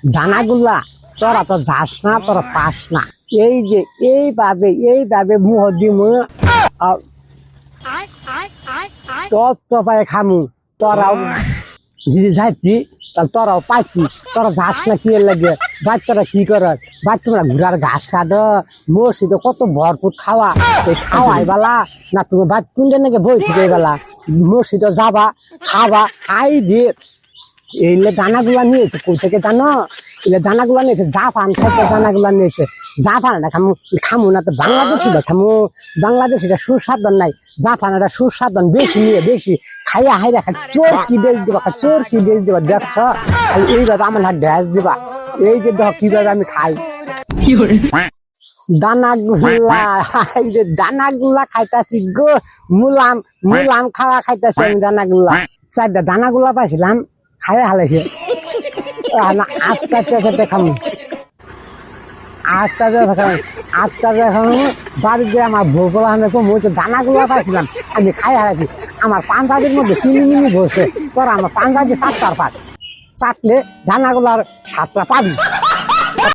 দানাগুলা তোরা তো যাস না, তোরা পাস না। এই যে এইভাবে মুহ দিম পায়ে খামু, তোরাও যদি যাইতি তাহলে তোরাও পাইতি। তোরা যাস না কি লাগে? বাচ্চারা কি করে? বাচ্চারা ঘুরার ঘাস খাদ, মসজিদে কত ভরপুর খাওয়া, এই খাওয়াই বেলা না তুমি বাচ্চা কুন্ডে নাকি বইছি বেলা মসজিদে যাবা, খাবা, খাই দিয়ে এইলে দানাগুলা নিয়েছে কই থেকে জানো? এলে দানাগুলা নিয়েছে জাপান থেকে, দানাগুলা নিয়েছে জাপান। এটা খামু না তো বাংলাদেশিটা খামু। বাংলাদেশিটা সুস্বাদন নাই, জাপান এটা সুস্বাদন বেশি নিয়ে বেশি খাইয়া হাই রাখা। চোর কি বেচ দিবা, চোর কি বেচ দিবা দেখছ? এইভাবে আমার হাত ড্যাস দিবা। এই যে দেখ কিভাবে আমি খাই দানাগুলা খাইতাছি গো, মুলাম মুলাম খাওয়া খাইতাছি আমি দানাগুলা। চারটা দানাগুলা পাইছিলাম, খাইয়া হালাইছে আটটা খামু, আটটা খামু। বাড়িতে আমার ভোগলা দানাগুলা পাইছিলাম আমি খাই হারাইছি। আমার পাঞ্জাবির মধ্যে চিনি মিনি বসে, তোরা আমার পাঞ্জাবি চারটার পাট চাটলে দানাগুলার সাতটা পাবি।